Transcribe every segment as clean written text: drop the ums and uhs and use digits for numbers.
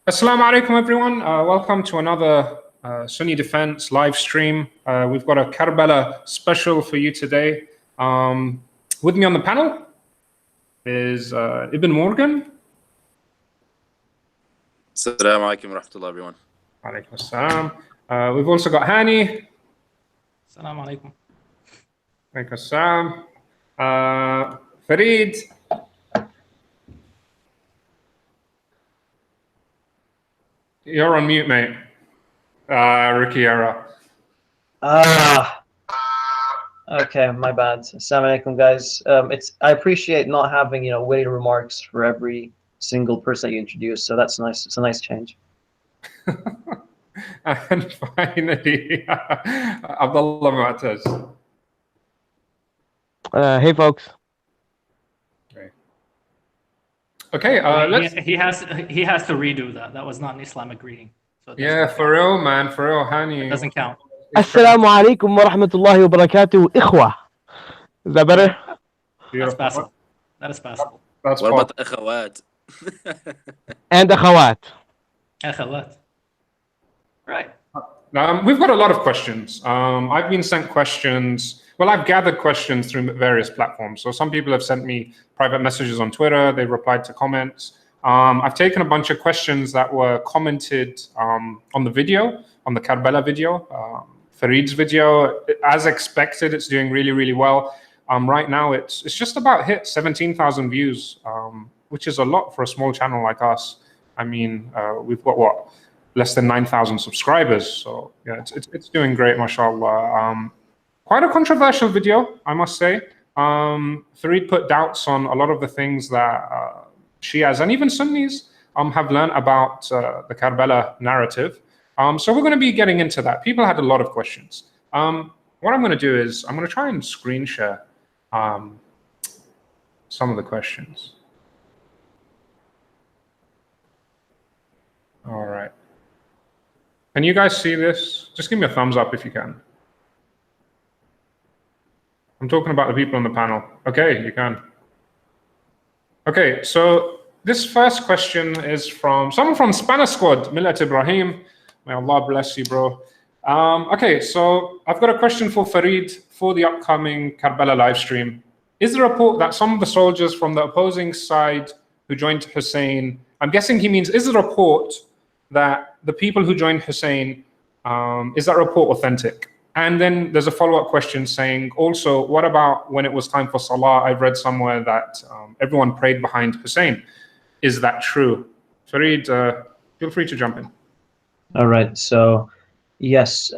Assalamu alaikum, everyone. Welcome to another Sunni Defense live stream. We've got a Karbala special for you today. With me on the panel is Ibn Morgan. Assalamu alaikum wa rahmatullah, everyone. Alaikum assalam. We've also got Hani. Assalamu alaikum. Alaikum assalam. Farid. You're on mute, mate. Ricky Era. Okay, my bad. Assalamu alaikum, guys. I appreciate not having witty remarks for every single person you introduce. So that's nice. It's a nice change. And finally, Abdullah Mu'taz. Hey, folks. Okay, let's. He has to redo that. That was not an Islamic greeting. So Yeah, for real, man. For real, Hani. It doesn't count. Assalamu alaikum wa rahmatullahi wa barakatuh, ikhwa. Is that better? That's passable. That is passable. That's What about akhawat? And akhawat. Akhawat. Right. We've got a lot of questions. I've been sent questions. Well, I've gathered questions through various platforms. So some people have sent me private messages on Twitter. They replied to comments. I've taken a bunch of questions that were commented on the video, on the Karbala video, Farid's video. As expected, it's doing really, really well. Right now, it's just about hit 17,000 views, which is a lot for a small channel like us. I mean, we've got what? Less than 9,000 subscribers. So yeah, it's doing great, mashallah. Quite a controversial video, I must say. Farid put doubts on a lot of the things that Shias and even Sunnis have learned about the Karbala narrative. So we're going to be getting into that. People had a lot of questions. What I'm going to do is I'm going to try and screen share some of the questions. All right. Can you guys see this? Just give me a thumbs up if you can. I'm talking about the people on the panel. Okay, you can. Okay, so this first question is from someone from Spanish Squad, Millat Ibrahim. May Allah bless you, bro. Okay, so I've got a question for Farid for the upcoming Karbala live stream. Is there a report that some of the soldiers from the opposing side who joined Hussein, I'm guessing he means, is there a report that the people who joined Hussein, is that report authentic? And then there's a follow-up question saying, also, what about when it was time for Salah? I've read somewhere that everyone prayed behind Hussein. Is that true? Farid, feel free to jump in. All right. So, yes,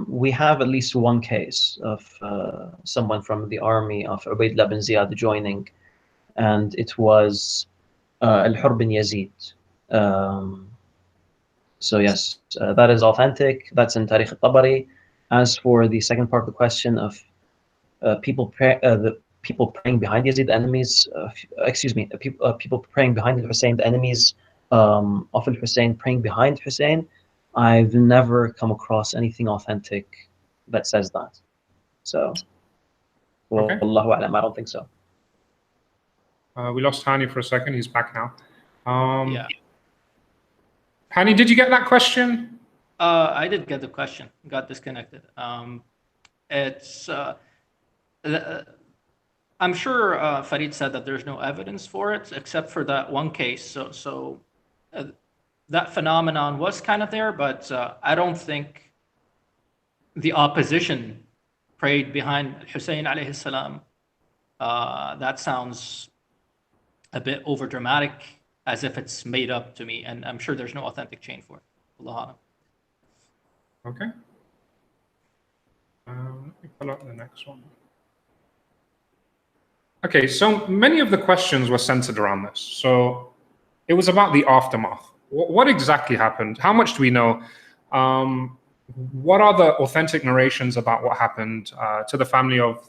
we have at least one case of someone from the army of Ubaydullah bin Ziyad joining, and it was Al-Hur bin Yazid. So yes, that is authentic. That's in Tarikh al-Tabari. As for the second part of the question of people praying behind Yazid, enemies, people praying behind Hussein, the enemies of Hussein praying behind Hussein, I've never come across anything authentic that says that. So, well, okay. Allahu A'lam, I don't think so. We lost Hani for a second. He's back now. Yeah. Hani, did you get that question? I did get the question. Got disconnected. It's. I'm sure Farid said that there's no evidence for it except for that one case. So that phenomenon was kind of there, but I don't think the opposition prayed behind Hussein alayhi salam. That sounds a bit over dramatic, as if it's made up to me, and I'm sure there's no authentic chain for it. Allah. Okay. Let me pull up the next one. Okay, so many of the questions were centered around this. So it was about the aftermath. What exactly happened? How much do we know? What are the authentic narrations about what happened to the family of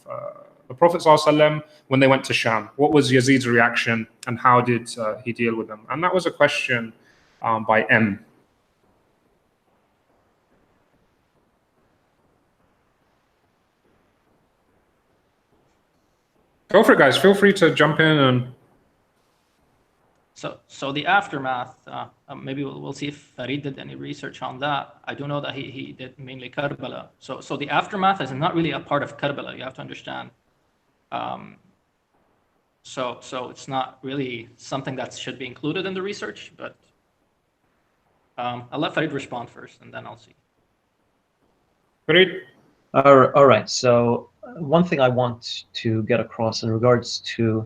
the Prophet ﷺ when they went to Sham? What was Yazid's reaction and how did he deal with them? And that was a question by M. Go for it, guys. Feel free to jump in and So the aftermath, maybe we'll see if Farid did any research on that. I do know that he did mainly Karbala. So the aftermath is not really a part of Karbala, you have to understand. So it's not really something that should be included in the research, but I'll let Farid respond first, and then I'll see. Farid? All right. So one thing I want to get across in regards to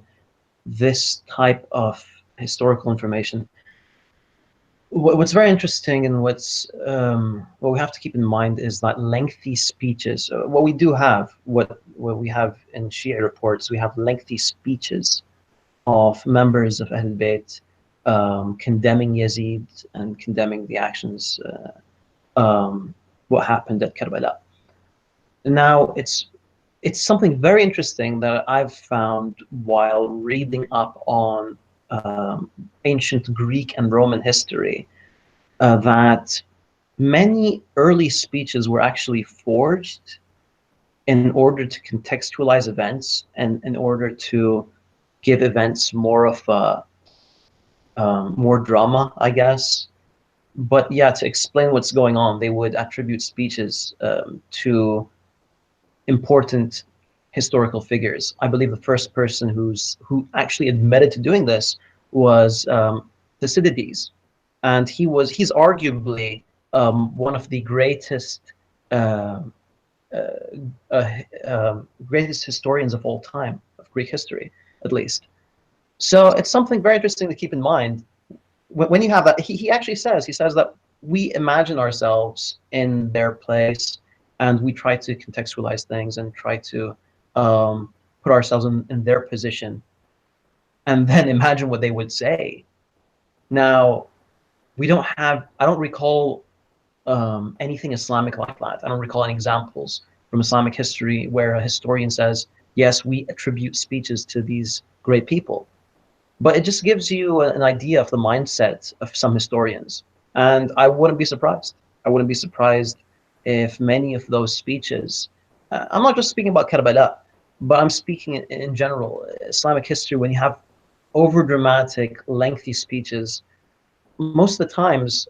this type of historical information, what's very interesting and what we have to keep in mind is that lengthy speeches. What we do have, what we have in Shia reports, we have lengthy speeches of members of Ahl Bayt condemning Yazid and condemning the actions, what happened at Karbala. Now, it's something very interesting that I've found while reading up on ancient Greek and Roman history, that many early speeches were actually forged in order to contextualize events and in order to give events more of a more drama, I guess. But yeah, to explain what's going on, they would attribute speeches to important historical figures. I believe the first person who actually admitted to doing this was Thucydides, and he's arguably one of the greatest greatest historians of all time, of Greek history, at least. So it's something very interesting to keep in mind. When you have that, he actually says, that we imagine ourselves in their place, and we try to contextualize things and try to put ourselves in their position, and then imagine what they would say. Now, I don't recall anything Islamic like that. I don't recall any examples from Islamic history where a historian says, yes, we attribute speeches to these great people. But it just gives you an idea of the mindset of some historians. And I wouldn't be surprised. I wouldn't be surprised if many of those speeches, I'm not just speaking about Karbala, but I'm speaking in general, Islamic history, when you have overdramatic, lengthy speeches, most of the times,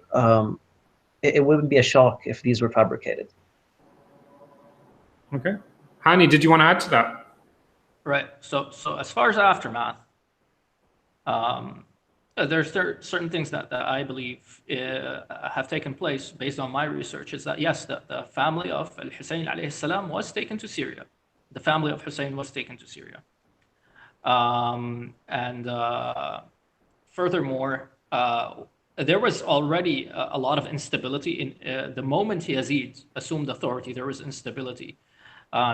it wouldn't be a shock if these were fabricated. Okay. Hani, did you want to add to that? Right. So as far as aftermath, there's certain things that I believe have taken place based on my research. Is that yes, the family of Hussein alayhi salam was taken to Syria. The family of Hussein was taken to Syria. Furthermore, there was already a lot of instability in the moment Yazid assumed authority. There was instability,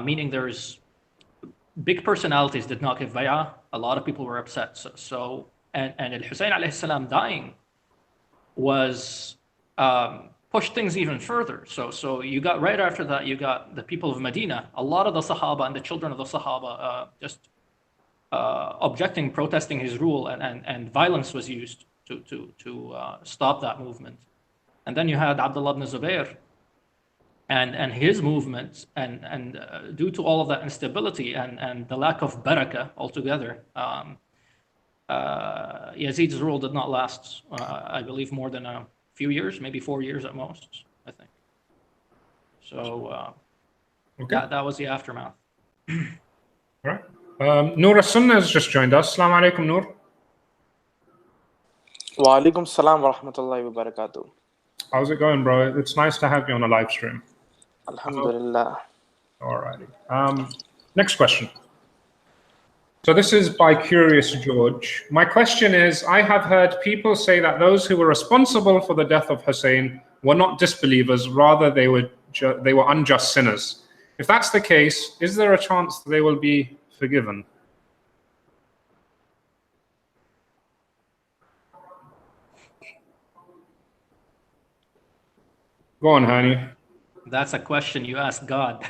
meaning there's big personalities did not give bay'ah. A lot of people were upset. And Hussein alayhi salam dying was pushed things even further. So you got right after that, you got the people of Medina. A lot of the Sahaba and the children of the Sahaba just objecting, protesting his rule, and violence was used to stop that movement. And then you had Abdullah ibn Zubair and his movement, and due to all of that instability and the lack of barakah altogether, Yazid's rule did not last, I believe, more than a few years, maybe 4 years at most, I think. So Okay. that was the aftermath. All right. Noor As-Sunnah has just joined us. Assalamu alaikum, Noor. Wa alaikum salam wa rahmatullahi wa barakatuh. How's it going, bro? It's nice to have you on a live stream. Alhamdulillah. All righty. Next question. So this is by Curious George. My question is, I have heard people say that those who were responsible for the death of Hussein were not disbelievers, rather they were unjust sinners. If that's the case, is there a chance they will be forgiven? Go on, Hani. That's a question you ask God.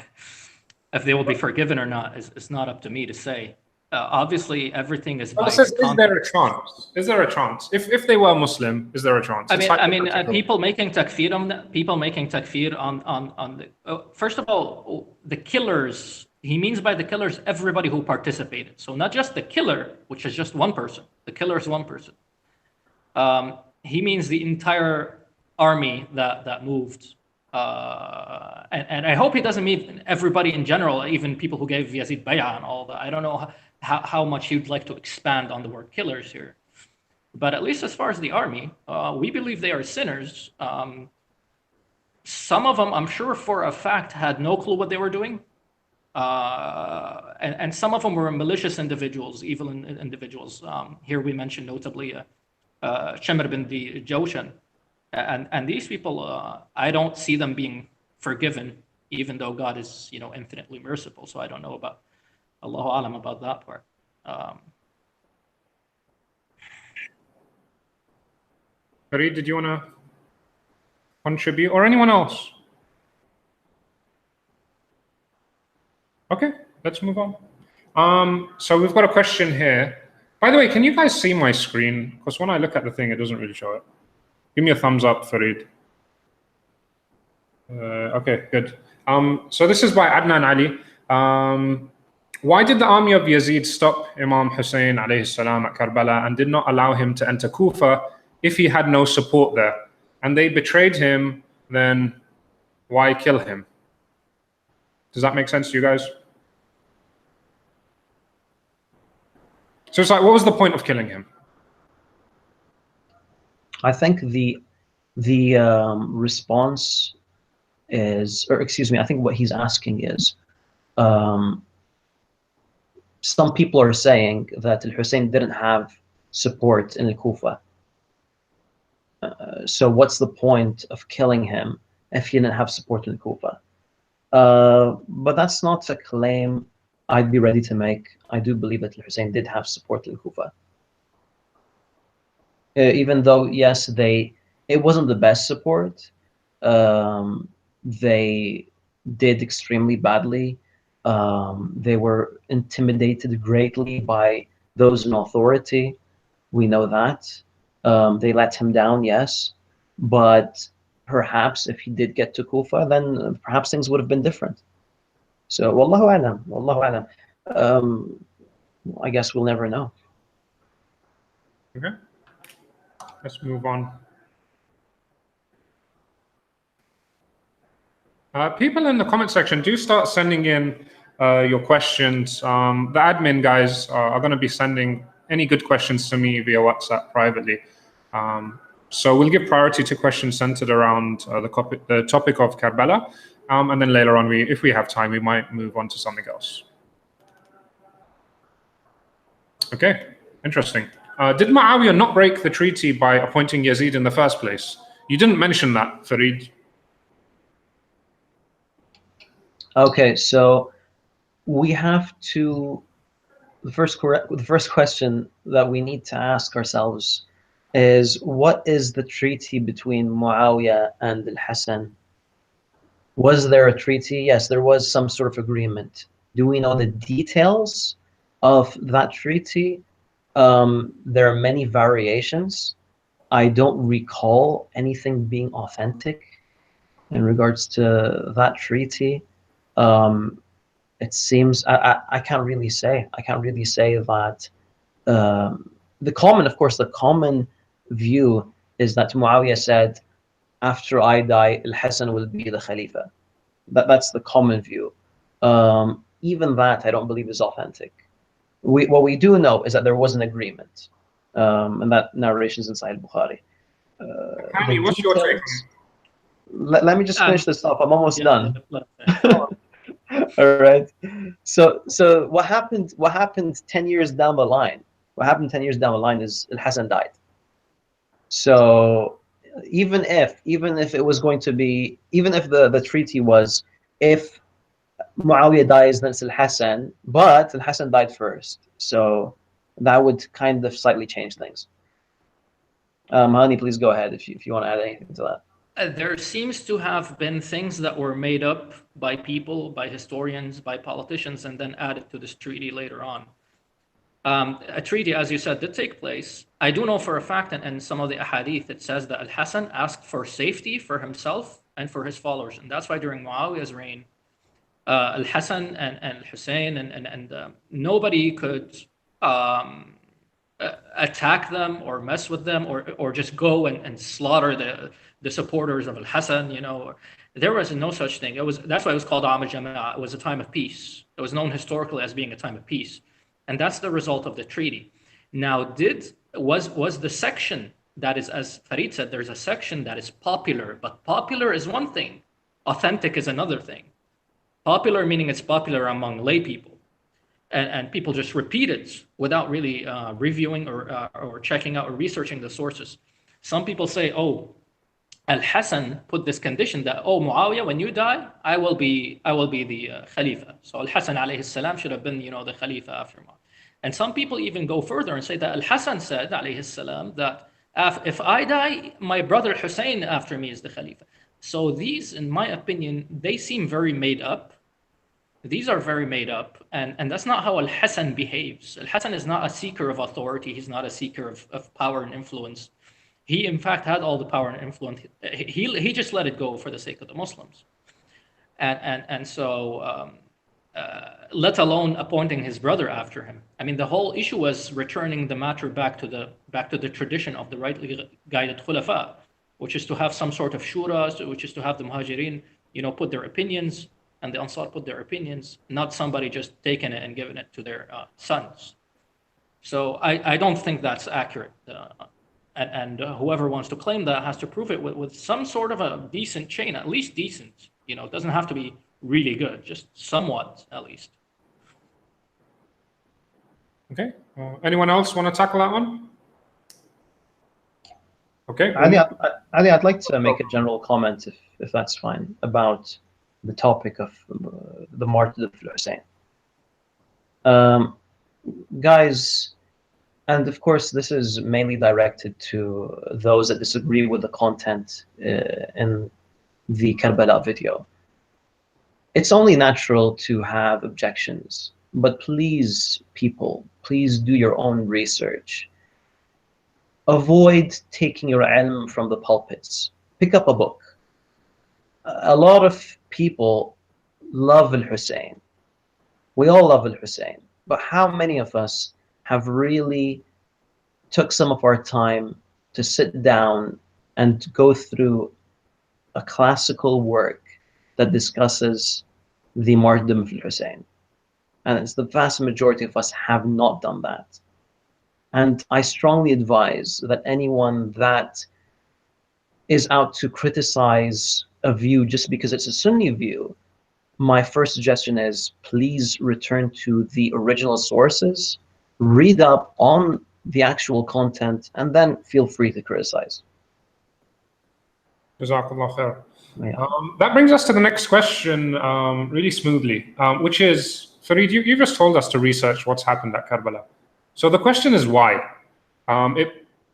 If they will be forgiven or not is not up to me to say. Obviously, everything is by Is there a chance? Is there a chance? If they were Muslim, is there a chance? I mean, people making takfir on the. First of all, the killers. He means by the killers everybody who participated. So not just the killer, which is just one person. The killer is one person. he means the entire army that moved. And I hope he doesn't mean everybody in general, even people who gave Yazid bay'ah and all that. I don't know how much you'd like to expand on the word killers here. But at least as far as the army, we believe they are sinners. Some of them, I'm sure for a fact, had no clue what they were doing. And some of them were malicious individuals, evil individuals. Here we mentioned notably Shamr bin the Jawshan. And these people, I don't see them being forgiven, even though God is, infinitely merciful. So I don't know about Allahu Alam about that part. Fareed, did you want to contribute, or anyone else? Okay, let's move on. So we've got a question here. By the way, can you guys see my screen? Because when I look at the thing, it doesn't really show it. Give me a thumbs up, Fareed. Okay, good. So this is by Adnan Ali. Why did the army of Yazid stop Imam Hussein alayhi salam at Karbala and did not allow him to enter Kufa if he had no support there? And they betrayed him, then why kill him? Does that make sense to you guys? So it's like, what was the point of killing him? I think the response is, or excuse me, I think what he's asking is, some people are saying that Hussein didn't have support in Kufa. So what's the point of killing him if he didn't have support in Kufa? But that's not a claim I'd be ready to make. I do believe that Hussein did have support in Kufa. Even though, yes, it wasn't the best support. They did extremely badly. They were intimidated greatly by those in authority. We know that. They let him down, yes. But perhaps if he did get to Kufa, then perhaps things would have been different. So, wallahu alam, wallahu alam. I guess we'll never know. Okay, let's move on. People in the comment section, do start sending in your questions. The admin guys are going to be sending any good questions to me via WhatsApp privately. So we'll give priority to questions centered around the topic of Karbala. And then later on, if we have time, we might move on to something else. Okay, interesting. Did Muawiyah not break the treaty by appointing Yazid in the first place? You didn't mention that, Fareed. Okay, so we have to, the first question that we need to ask ourselves is, what is the treaty between Muawiyah and Al-Hassan? Was there a treaty? Yes, there was some sort of agreement. Do we know the details of that treaty? There are many variations. I don't recall anything being authentic in regards to that treaty. It seems I can't really say. I can't really say that. The common view is that Muawiyah said, after I die, Al-Hassan will be the Khalifa. That's the common view. Even that I don't believe is authentic. What we do know is that there was an agreement, and that narration is inside Bukhari. Kami, what's your take? Let me just finish this up. I'm almost done. All right. So what happened 10 years down the line? What happened 10 years down the line is Al-Hassan died. So even if it was going to be, even if the treaty was, if Muawiyah dies, then it's Al-Hassan, but Al-Hassan died first. So that would kind of slightly change things. Hani, please go ahead if you want to add anything to that. There seems to have been things that were made up by people, by historians, by politicians, and then added to this treaty later on. A treaty, as you said, did take place. I do know for a fact, and some of the ahadith, it says that Al-Hassan asked for safety for himself and for his followers. And that's why during Muawiyah's reign, Al-Hassan and Hussein and nobody could attack them or mess with them or just go and slaughter the supporters of Al-Hassan, you know. There was no such thing. That's why it was called Am al-Jama'a. It was a time of peace. It was known historically as being a time of peace. And that's the result of the treaty. Now, was the section that is, as Farid said, there's a section that is popular, but popular is one thing, authentic is another thing. Popular meaning it's popular among lay people. And people just repeat it without really reviewing or checking out or researching the sources. Some people say, oh, Al-Hassan put this condition that, oh, Muawiyah, when you die, I will be the Khalifa. So Al-Hassan alayhi salam should have been, you know, the Khalifa after Muawiyah. And some people even go further and say that Al-Hassan said, alayhi salam, that if I die, my brother Hussein after me is the Khalifa. So these, in my opinion, they seem very made up. These are very made up, and that's not how Al-Hassan behaves. Al-Hassan is not a seeker of authority. He's not a seeker of power and influence. He, in fact, had all the power and influence. He just let it go for the sake of the Muslims. And so, let alone appointing his brother after him. I mean, the whole issue was returning the matter back to the tradition of the rightly guided Khulafa, which is to have some sort of shura, which is to have the Muhajirin, you know, put their opinions, and the Ansar put their opinions, not somebody just taking it and giving it to their sons. So I don't think that's accurate. And whoever wants to claim that has to prove it with some sort of a decent chain, at least decent. You know, it doesn't have to be really good, just somewhat at least. Okay. Anyone else want to tackle that one? Okay. Ali, I'd like to make a general comment, if that's fine, about the topic of the martyrdom of Hussein. Guys, and of course this is mainly directed to those that disagree with the content in the Karbala video. It's only natural to have objections, but please, people, please do your own research. Avoid taking your ilm from the pulpits. Pick up a book. A lot of people love Al-Hussein. We all love Al-Hussein. But how many of us have really took some of our time to sit down and go through a classical work that discusses the martyrdom of Al-Hussein? And it's the vast majority of us have not done that. And I strongly advise that anyone that is out to criticize a view just because it's a Sunni view, my first suggestion is please return to the original sources, read up on the actual content, and then feel free to criticize. Jazakallah khair. Yeah. That brings us to the next question really smoothly, which is, Farid, you just told us to research what's happened at Karbala. So the question is why?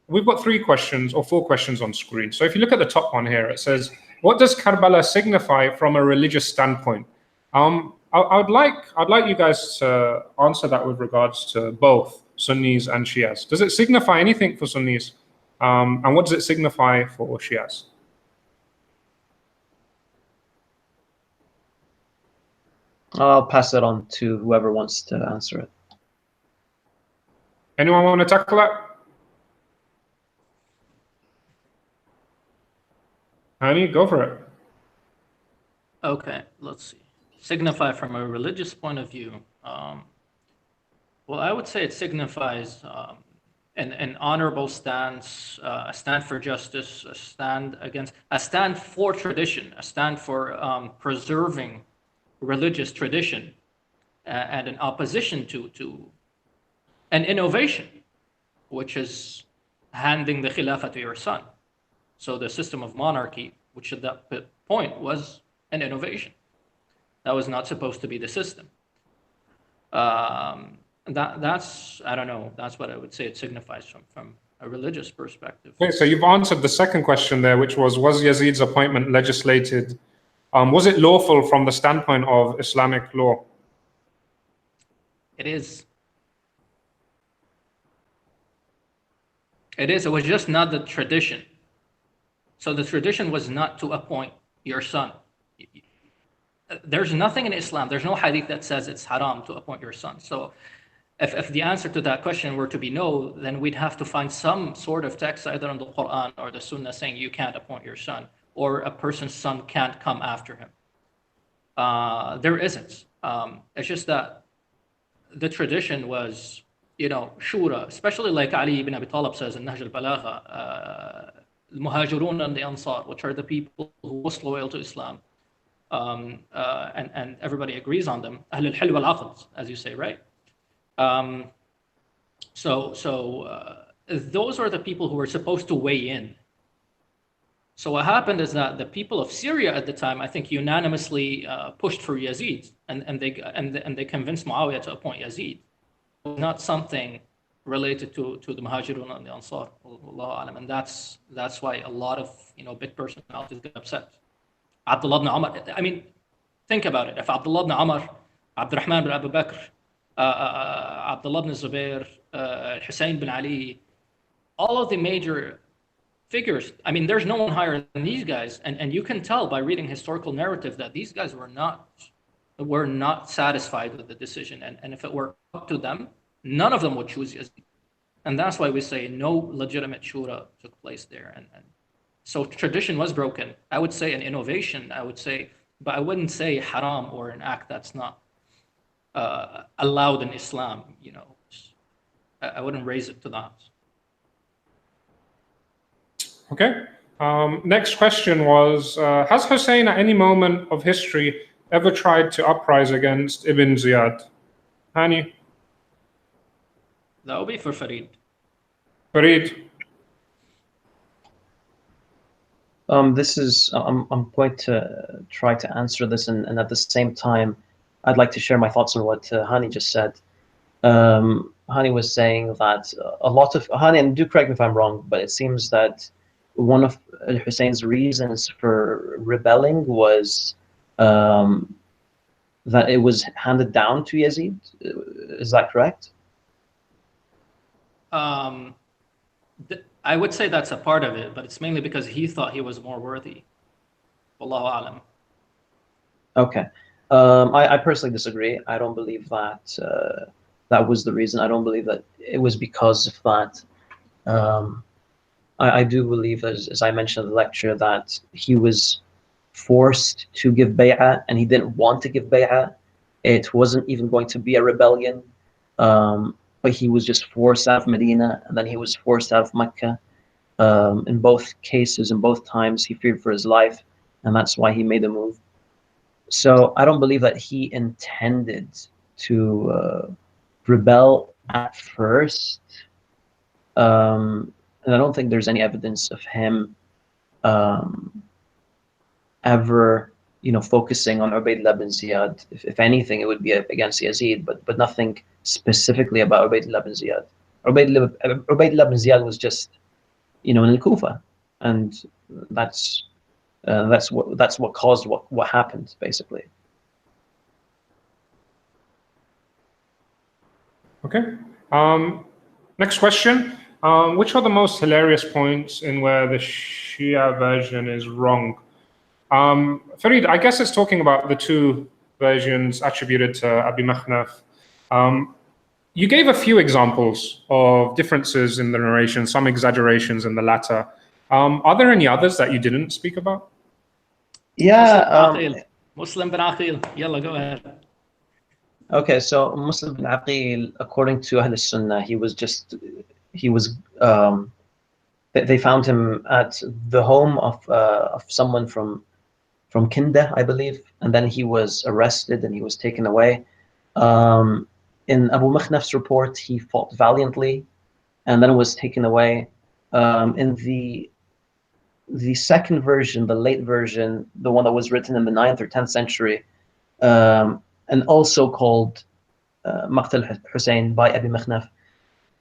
We've got 3 questions or 4 questions on screen. So if you look at the top one here, it says, what does Karbala signify from a religious standpoint? I'd like you guys to answer that with regards to both Sunnis and Shias. Does it signify anything for Sunnis? And what does it signify for Shias? I'll pass it on to whoever wants to answer it. Anyone want to tackle that? Honey, go for it. Okay, let's see. Signify from a religious point of view. Well, I would say it signifies an honorable stance, a stand for justice, a stand for tradition, a stand for preserving religious tradition, and an opposition to an innovation, which is handing the Khilafah to your son. So the system of monarchy, which at that point was an innovation. That was not supposed to be the system. That's, I don't know, that's what I would say it signifies from a religious perspective. Okay, so you've answered the second question there, which was Yazid's appointment legislated? Was it lawful from the standpoint of Islamic law? It is. It is. It was just not the tradition. So the tradition was not to appoint your son. There's nothing in Islam, there's no hadith that says it's haram to appoint your son. So if the answer to that question were to be no, then we'd have to find some sort of text either in the Quran or the Sunnah saying you can't appoint your son, or a person's son can't come after him. There isn't. It's just that the tradition was, shura, especially like Ali ibn Abi Talib says in Nahj al-Balagha, al-Muhajirun and the Ansar, which are the people who are most loyal to Islam. And everybody agrees on them. Ahl al-Hilm wal-Aqd, as you say, right? So those are the people who were supposed to weigh in. So what happened is that the people of Syria at the time, I think, unanimously pushed for Yazid, and they convinced Muawiyah to appoint Yazid. Not something related to the Muhajirun and the Ansar, Allahu Alam. And that's why a lot of big personalities get upset. Abdullah ibn Umar. I mean, think about it. If Abdullah ibn Umar, Abdurrahman bin Abu Bakr, Abdullah ibn Zubair, Hussein bin Ali, all of the major figures, I mean, there's no one higher than these guys. And you can tell by reading historical narrative that these guys were not satisfied with the decision. And if it were up to them, none of them would choose Yazid. And that's why we say no legitimate shura took place there. And so tradition was broken. I would say an innovation, but I wouldn't say haram or an act that's not allowed in Islam. I wouldn't raise it to that. Okay. Next question was, has Hussein at any moment of history ever tried to uprise against Ibn Ziyad? Hani? That would be for Farid. Farid? I'm going to try to answer this, and at the same time, I'd like to share my thoughts on what Hani just said. Hani was saying that a lot of Hani, and do correct me if I'm wrong, but it seems that one of Hussein's reasons for rebelling was that it was handed down to Yazid. Is that correct? I would say that's a part of it, but it's mainly because he thought he was more worthy. Wallahu alam. Okay. I personally disagree. I don't believe that that was the reason. I don't believe that it was because of that. I do believe, as I mentioned in the lecture, that he was forced to give bay'ah, and he didn't want to give bay'ah. It wasn't even going to be a rebellion, but he was just forced out of Medina, and then he was forced out of Mecca. In both cases, in both times, he feared for his life, and that's why he made the move. So I don't believe that he intended to rebel at first. And I don't think there's any evidence of him ever, focusing on Ubaydullah bin Ziyad. If anything, it would be against Yazid, but nothing specifically about Ubaydullah bin Ziyad. Ubaydullah bin Ziyad was just, in Kufa, and that's what caused what happened, basically. Okay. Next question. Which are the most hilarious points in where the Shia version is wrong? Farid, I guess it's talking about the two versions attributed to Abi Makhnaf. You gave a few examples of differences in the narration, some exaggerations in the latter. Are there any others that you didn't speak about? Yeah. Muslim bin Aqil. Yalla, go ahead. Okay, so Muslim bin Aqil, according to Ahl Sunnah, they found him at the home of someone from Kinda, I believe, and then he was arrested and he was taken away. In Abu Makhnaf's report, he fought valiantly and then was taken away. In the second version, the late version, the one that was written in the 9th or 10th century, and also called Maqtal Hussein by Abi Makhnaf,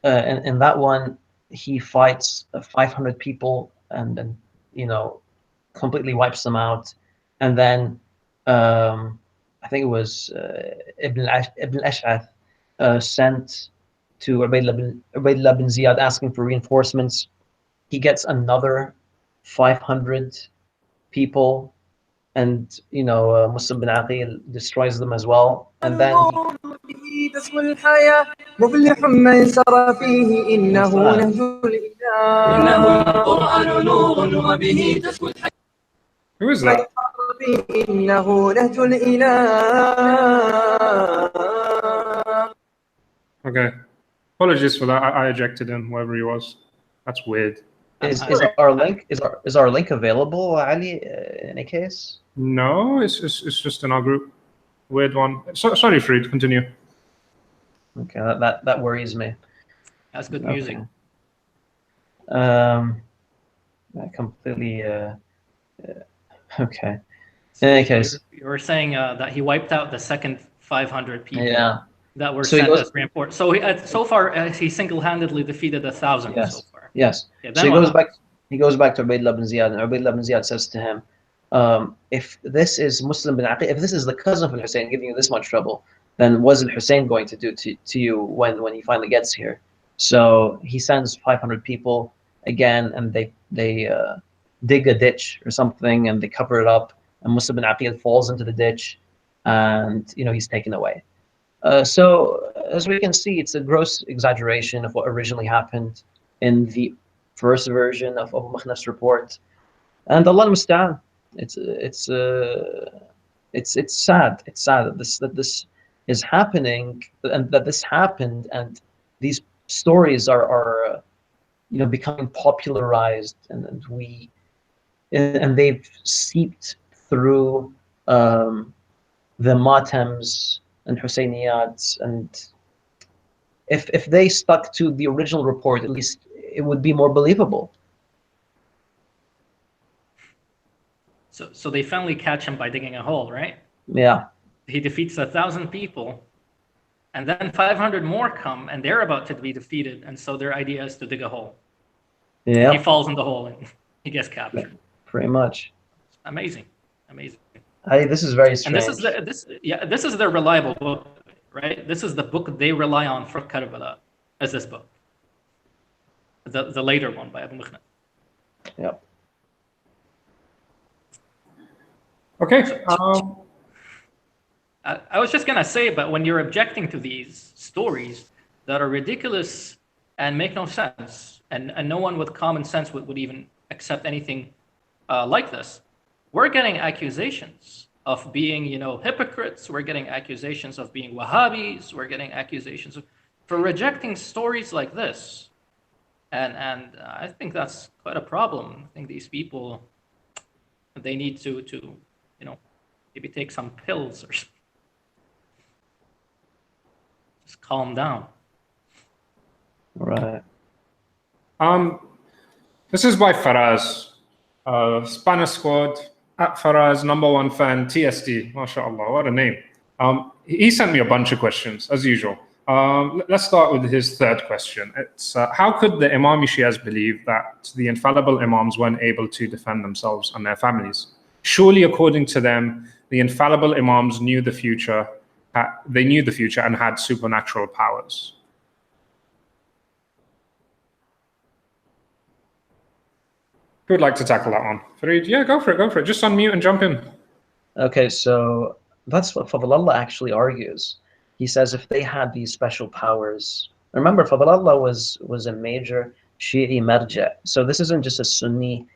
in that one, he fights 500 people and completely wipes them out. And then I think it was Ibn al-Ash'ath sent to Ubaydullah bin Ziyad asking for reinforcements. He gets another 500 people, and Muslim bin Aqil destroys them as well. And then تسمو الحياة مفلح من سار فيه إنه نهج الإله إنه القرآن نور وبه تسمو الحياة Who is that? إنه نهج الإله. Okay. Apologies for that. I ejected him, whoever he was. That's weird. Is our link available, Ali? In any case? No, it's just in our group. Weird one. Sorry, Farid. Continue. Okay, that worries me. That's good music. I completely. Okay. In any case, you were saying that he wiped out the second 500 people. Yeah. That were So he sent goes- as reinforcements. So so far he single-handedly defeated 1,000 Yes. so far. Yes. Yeah, So then what happened? he goes back to Ubaydullah bin Ziyad, and Ubaydullah bin Ziyad says to him, if this is Muslim bin Aqil, if this is the cousin of Hussein giving you this much trouble, then what is Hussein going to do to you when he finally gets here? So he sends 500 people again, and they dig a ditch or something, and they cover it up, and Muslim bin Aqil falls into the ditch, and he's taken away. So as we can see, it's a gross exaggeration of what originally happened in the first version of Abu Makhnaf's report, and Allah Musta'an. It's sad. It's sad that this is happening, and that this happened, and these stories are becoming popularized, and they've seeped through the Matams and Husseiniyads, and if they stuck to the original report, at least it would be more believable. So they finally catch him by digging a hole, right? Yeah. He defeats 1,000 people, and then 500 more come, and they're about to be defeated, and so their idea is to dig a hole. Yeah. He falls in the hole and he gets captured. Pretty much. Amazing. This is very strange. And this is their reliable book, right? This is the book they rely on for Karbala, as this book, the later one by Abu Makhnaf. Yep. Okay. I was just gonna say, but when you're objecting to these stories that are ridiculous and make no sense, and no one with common sense would even accept anything like this, we're getting accusations of being, hypocrites. We're getting accusations of being Wahhabis. We're getting accusations for rejecting stories like this, and I think that's quite a problem. I think these people, they need to maybe take some pills or something. Just calm down. Right. This is by Faraz, Spanish Squad, at Faraz, #1 fan, TSD. MashaAllah, what a name. He sent me a bunch of questions, as usual. Let's start with his third question. It's how could the Imami Shias believe that the infallible Imams weren't able to defend themselves and their families? Surely, according to them, the infallible Imams knew the future. They knew the future and had supernatural powers. Who would like to tackle that one? Farid? Yeah, go for it. Just unmute and jump in. Okay, so that's what Fadlallah actually argues. He says if they had these special powers, remember Fadlallah was a major Shi'i marja, so this isn't just a Sunni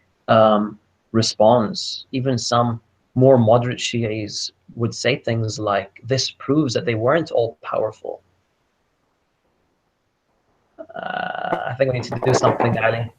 response. Even some more moderate Shi'is would say things like, this proves that they weren't all powerful. I think we need to do something, Ali.